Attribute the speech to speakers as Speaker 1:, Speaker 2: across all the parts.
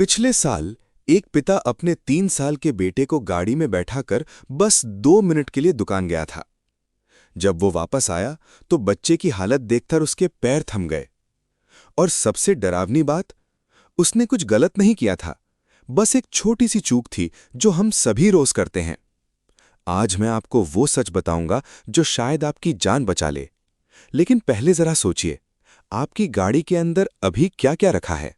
Speaker 1: पिछले साल एक पिता अपने 3 साल के बेटे को गाड़ी में बैठाकर बस 2 मिनट के लिए दुकान गया था। जब वो वापस आया तो बच्चे की हालत देखकर उसके पैर थम गए। और सबसे डरावनी बात, उसने कुछ गलत नहीं किया था, बस एक छोटी सी चूक थी जो हम सभी रोज करते हैं। आज मैं आपको वो सच बताऊंगा जो शायद आपकी जान बचा ले। लेकिन पहले जरा सोचिए, आपकी गाड़ी के अंदर अभी क्या क्या रखा है।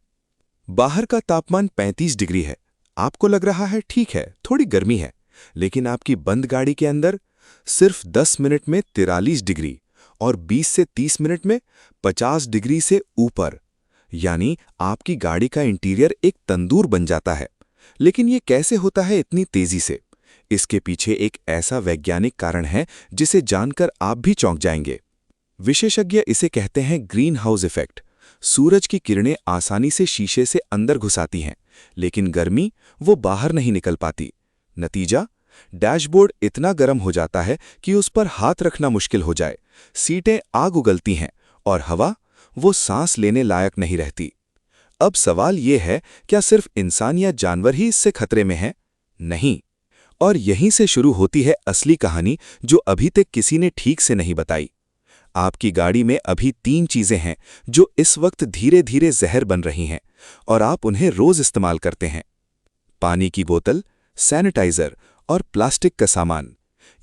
Speaker 1: बाहर का तापमान 35 डिग्री है। आपको लग रहा है ठीक है, थोड़ी गर्मी है, लेकिन आपकी बंद गाड़ी के अंदर सिर्फ 10 मिनट में 43 डिग्री और 20 से 30 मिनट में 50 डिग्री से ऊपर, यानी आपकी गाड़ी का इंटीरियर एक तंदूर बन जाता है। लेकिन ये कैसे होता है इतनी तेजी से? इसके पीछे एक ऐसा वैज्ञानिक कारण है जिसे जानकर आप भी चौंक जाएंगे। विशेषज्ञ इसे कहते हैं ग्रीन हाउस इफेक्ट। सूरज की किरणें आसानी से शीशे से अंदर घुसाती हैं, लेकिन गर्मी वो बाहर नहीं निकल पाती। नतीजा, डैशबोर्ड इतना गर्म हो जाता है कि उस पर हाथ रखना मुश्किल हो जाए, सीटें आग उगलती हैं और हवा वो सांस लेने लायक नहीं रहती। अब सवाल ये है, क्या सिर्फ इंसान या जानवर ही इससे खतरे में हैं? नहीं। और यहीं से शुरू होती है असली कहानी जो अभी तक किसी ने ठीक से नहीं बताई। आपकी गाड़ी में अभी 3 चीजें हैं जो इस वक्त धीरे धीरे जहर बन रही हैं और आप उन्हें रोज इस्तेमाल करते हैं। पानी की बोतल, सैनिटाइजर और प्लास्टिक का सामान।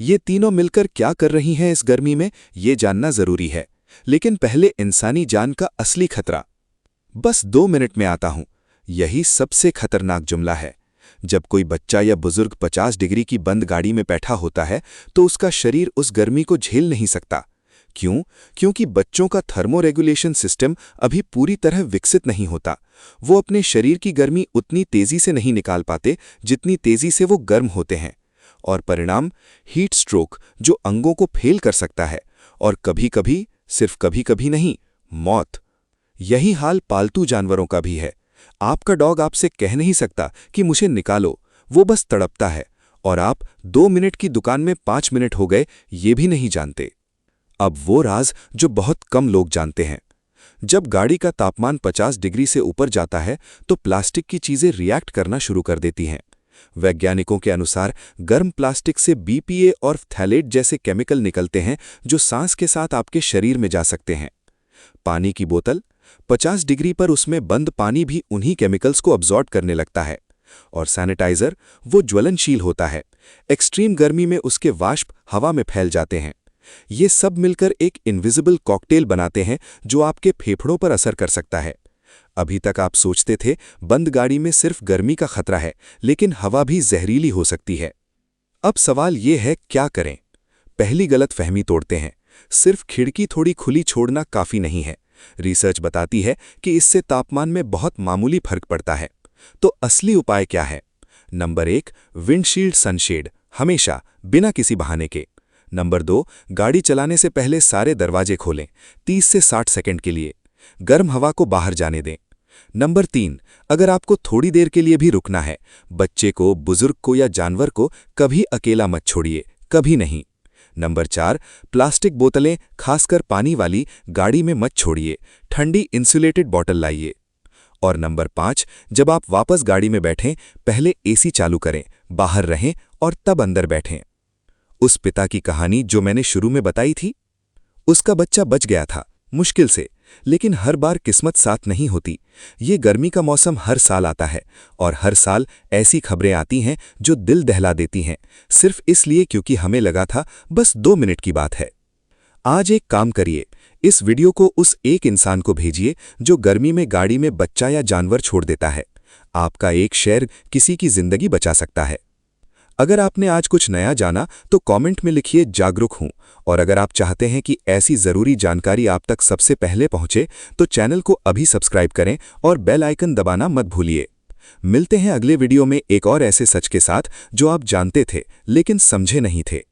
Speaker 1: ये तीनों मिलकर क्या कर रही हैं इस गर्मी में, ये जानना जरूरी है। लेकिन पहले इंसानी जान का असली खतरा। बस 2 मिनट में आता हूं। यही सबसे खतरनाक जुमला है। जब कोई बच्चा या बुजुर्ग 50 डिग्री की बंद गाड़ी में बैठा होता है तो उसका शरीर उस गर्मी को झेल नहीं सकता। क्यों? क्योंकि बच्चों का थर्मोरेगुलेशन सिस्टम अभी पूरी तरह विकसित नहीं होता। वो अपने शरीर की गर्मी उतनी तेजी से नहीं निकाल पाते जितनी तेजी से वो गर्म होते हैं। और परिणाम, हीट स्ट्रोक, जो अंगों को फेल कर सकता है, और कभी-कभी, सिर्फ कभी-कभी नहीं, मौत। यही हाल पालतू जानवरों का भी है। आपका डॉग आपसे कह नहीं सकता कि मुझे निकालो, वो बस तड़पता है, और आप 2 मिनट की दुकान में 5 मिनट हो गए ये भी नहीं जानते। अब वो राज जो बहुत कम लोग जानते हैं। जब गाड़ी का तापमान 50 डिग्री से ऊपर जाता है तो प्लास्टिक की चीजें रिएक्ट करना शुरू कर देती हैं। वैज्ञानिकों के अनुसार गर्म प्लास्टिक से बीपीए और फ्थैलेट जैसे केमिकल निकलते हैं जो सांस के साथ आपके शरीर में जा सकते हैं। पानी की बोतल, 50 डिग्री पर उसमें बंद पानी भी उन्हीं केमिकल्स को अब्सॉर्ब करने लगता है। और सैनिटाइजर, वो ज्वलनशील होता है। एक्सट्रीम गर्मी में उसके वाष्प हवा में फैल जाते हैं। ये सब मिलकर एक इनविजिबल कॉकटेल बनाते हैं जो आपके फेफड़ों पर असर कर सकता है। अभी तक आप सोचते थे बंद गाड़ी में सिर्फ गर्मी का खतरा है, लेकिन हवा भी जहरीली हो सकती है। अब सवाल ये है, क्या करें? पहली गलतफहमी तोड़ते हैं। सिर्फ खिड़की थोड़ी खुली छोड़ना काफी नहीं है। रिसर्च बताती है कि इससे तापमान में बहुत मामूली फर्क पड़ता है। तो असली उपाय क्या है? नंबर 1, विंडशील्ड सनशेड, हमेशा, बिना किसी बहाने के। नंबर 2, गाड़ी चलाने से पहले सारे दरवाजे खोलें, 30 से 60 सेकंड के लिए। गर्म हवा को बाहर जाने दें। नंबर 3, अगर आपको थोड़ी देर के लिए भी रुकना है, बच्चे को, बुजुर्ग को या जानवर को कभी अकेला मत छोड़िए, कभी नहीं। नंबर 4, प्लास्टिक बोतलें, खासकर पानी वाली, गाड़ी में मत छोड़िए, ठंडी इंसुलेटेड बॉटल लाइए। और नंबर 5, जब आप वापस गाड़ी में बैठें, पहले एसी चालू करें, बाहर रहें और तब अंदर बैठें। उस पिता की कहानी जो मैंने शुरू में बताई थी, उसका बच्चा बच गया था, मुश्किल से, लेकिन हर बार किस्मत साथ नहीं होती। ये गर्मी का मौसम हर साल आता है और हर साल ऐसी खबरें आती हैं जो दिल दहला देती हैं, सिर्फ इसलिए क्योंकि हमें लगा था बस 2 मिनट की बात है। आज एक काम करिए, इस वीडियो को उस एक इंसान को भेजिए जो गर्मी में गाड़ी में बच्चा या जानवर छोड़ देता है। आपका एक शेयर किसी की जिंदगी बचा सकता है। अगर आपने आज कुछ नया जाना तो कमेंट में लिखिए जागरूक हूं, और अगर आप चाहते हैं कि ऐसी जरूरी जानकारी आप तक सबसे पहले पहुंचे तो चैनल को अभी सब्सक्राइब करें और बेल आइकन दबाना मत भूलिए। मिलते हैं अगले वीडियो में एक और ऐसे सच के साथ जो आप जानते थे लेकिन समझे नहीं थे।